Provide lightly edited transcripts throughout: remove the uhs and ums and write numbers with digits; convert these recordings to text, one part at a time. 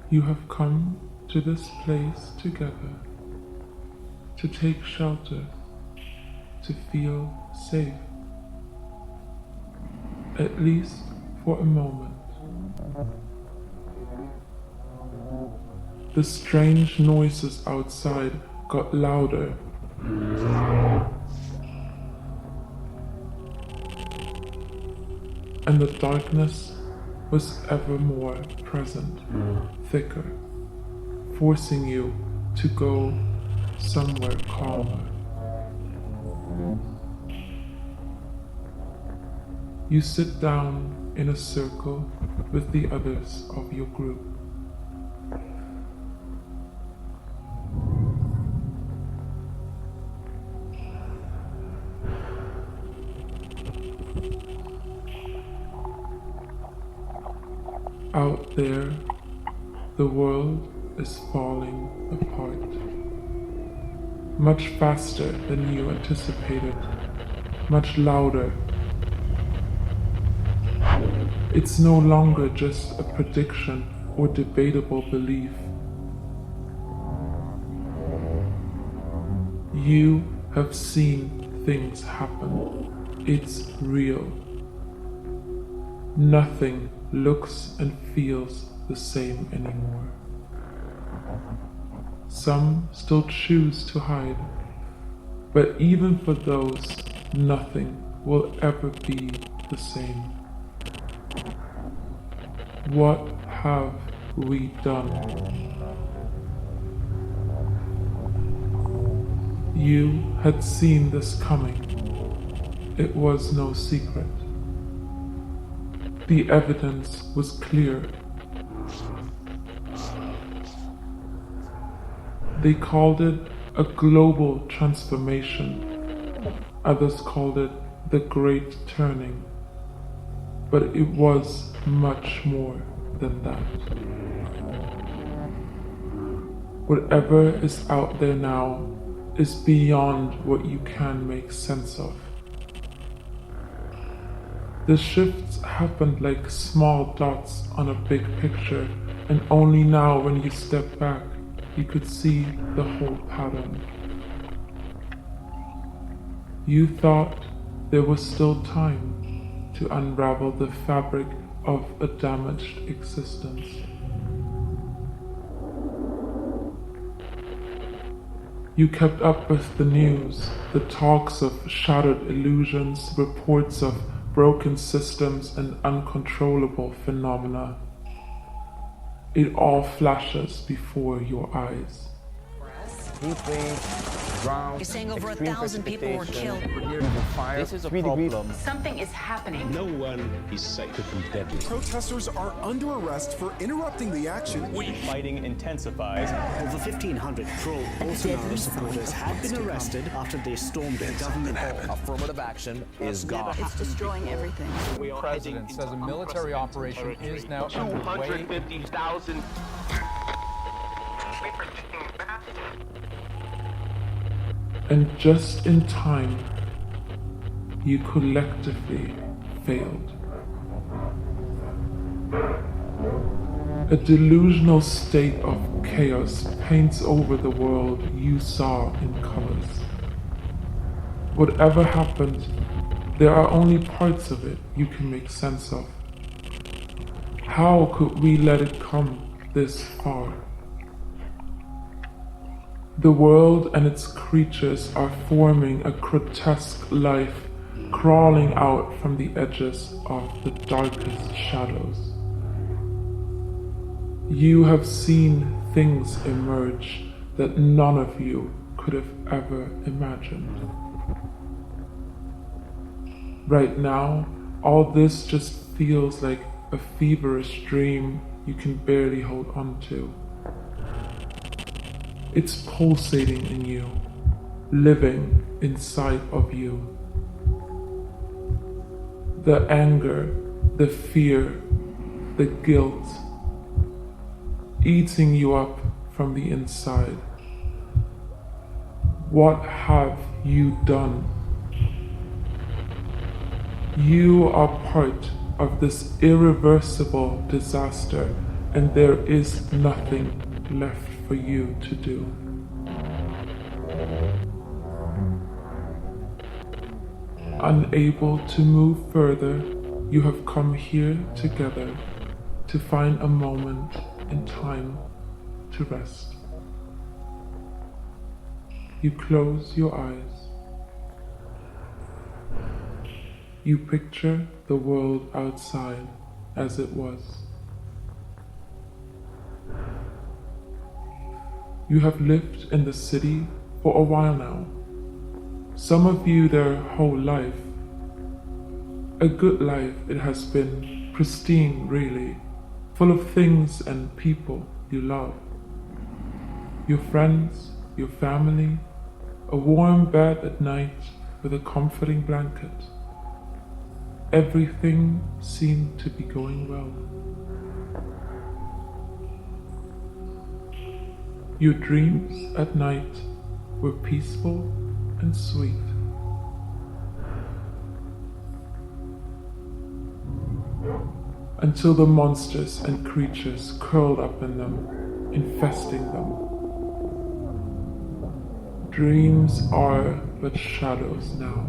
You have come to this place together to take shelter, to feel safe, at least for a moment. The strange noises outside got louder. And the darkness was ever more present, thicker, forcing you to go somewhere calmer. You sit down in a circle with the others of your group. Out there, the world is falling apart. Much faster than you anticipated, much louder. It's no longer just a prediction or debatable belief. You have seen things happen. It's real. Nothing looks and feels the same anymore. Some still choose to hide, but even for those, nothing will ever be the same. What have we done? You had seen this coming. It was no secret. The evidence was clear. They called it a global transformation. Others called it the Great Turning. But it was much more than that. Whatever is out there now is beyond what you can make sense of. The shifts happened like small dots on a big picture, and only now when you step back, you could see the whole pattern. You thought there was still time to unravel the fabric of a damaged existence. You kept up with the news, the talks of shattered illusions, reports of broken systems and uncontrollable phenomena. It all flashes before your eyes. Heat waves, drought, You're saying over extreme 1,000 people were killed. precipitation, fire, This is a 3 degrees. problem. Something is happening. No one is safe. Could be deadly. Protesters are under arrest for interrupting the action. Fighting intensifies. Over 1,500 pro-Bolsonaro supporters have been arrested after they stormed the government hall. Affirmative action is gone. It's destroying everything. The president says a military operation is now underway. 250,000. And just in time, you collectively failed. A delusional state of chaos paints over the world you saw in colors. Whatever happened, there are only parts of it you can make sense of. How could we let it come this far? The world and its creatures are forming a grotesque life, crawling out from the edges of the darkest shadows. You have seen things emerge that none of you could have ever imagined. Right now, all this just feels like a feverish dream you can barely hold on to. It's pulsating in you, living inside of you. The anger, the fear, the guilt, eating you up from the inside. What have you done? You are part of this irreversible disaster, and there is nothing left for you to do. Unable to move further, you have come here together to find a moment in time to rest. You close your eyes. You picture the world outside as it was. You have lived in the city for a while now. Some of you their whole life. A good life it has been, pristine really, full of things and people you love. Your friends, your family, a warm bed at night with a comforting blanket. Everything seemed to be going well. Your dreams at night were peaceful and sweet. Until the monsters and creatures curled up in them, infesting them. Dreams are but shadows now.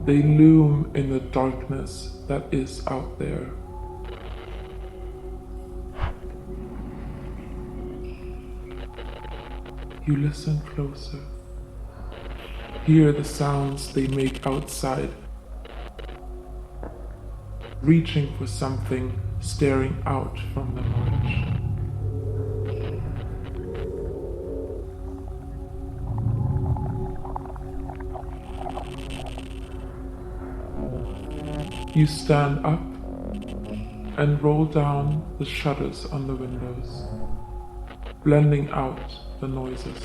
They loom in the darkness that is out there. You listen closer. Hear the sounds they make outside. Reaching for something, staring out from the march. You stand up and roll down the shutters on the windows, blending out the noises.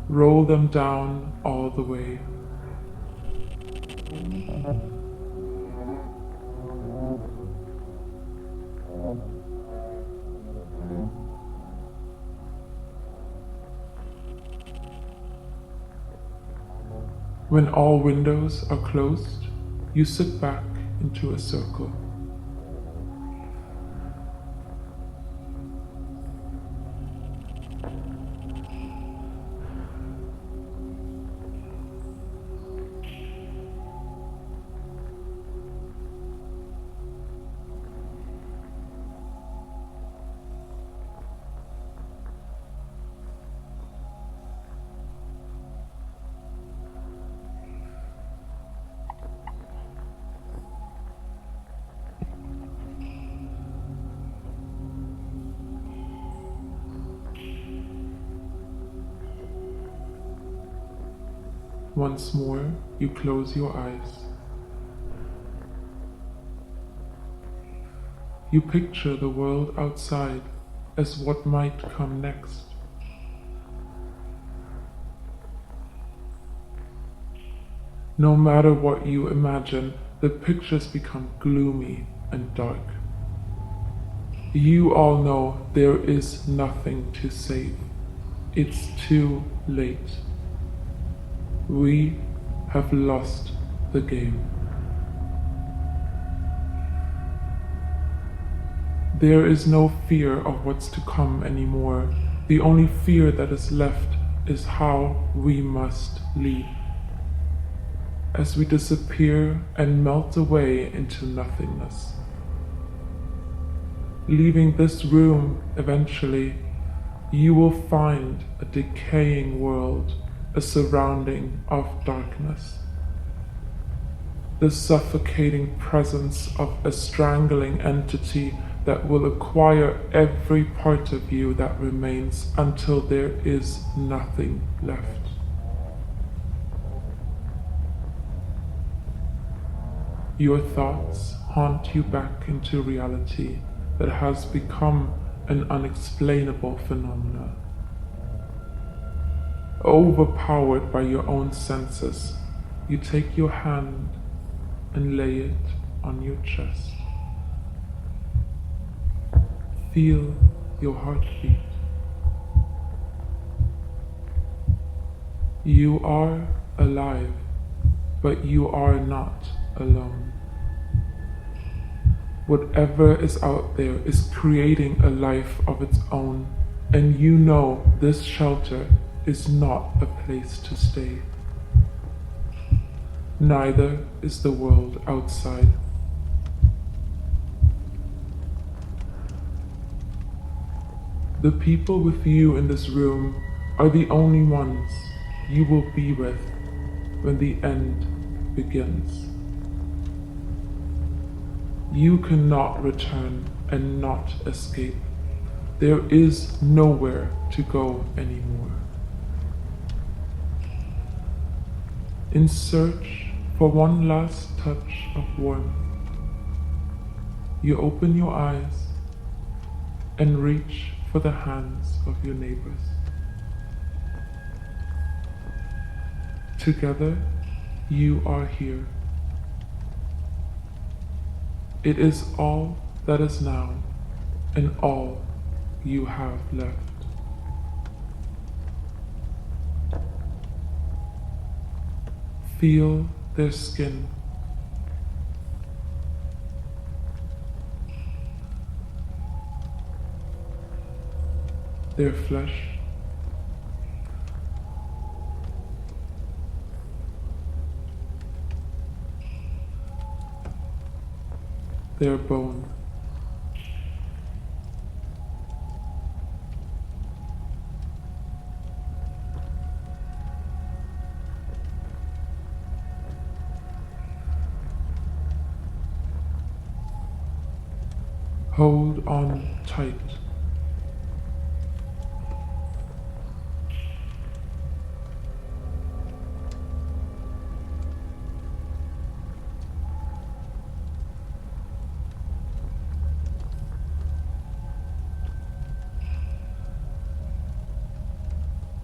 Roll them down all the way. When all windows are closed, you sit back into a circle. Once more, you close your eyes. You picture the world outside as what might come next. No matter what you imagine, the pictures become gloomy and dark. You all know there is nothing to save. It's too late. We have lost the game. There is no fear of what's to come anymore. The only fear that is left is how we must leave. As we disappear and melt away into nothingness. Leaving this room eventually, you will find a decaying world, a surrounding of darkness. The suffocating presence of a strangling entity that will acquire every part of you that remains until there is nothing left. Your thoughts haunt you back into reality that has become an unexplainable phenomenon. Overpowered by your own senses, you take your hand and lay it on your chest. Feel your heartbeat. You are alive, but you are not alone. Whatever is out there is creating a life of its own, and you know this shelter is not a place to stay. Neither is the world outside. The people with you in this room are the only ones you will be with when the end begins. You cannot return and not escape. There is nowhere to go anymore. In search for one last touch of warmth, you open your eyes and reach for the hands of your neighbors. Together, you are here. It is all that is now and all you have left. Feel their skin. Their flesh. Their bone. Hold on tight.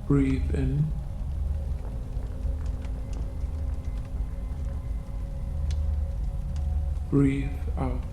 Breathe in. Breathe out.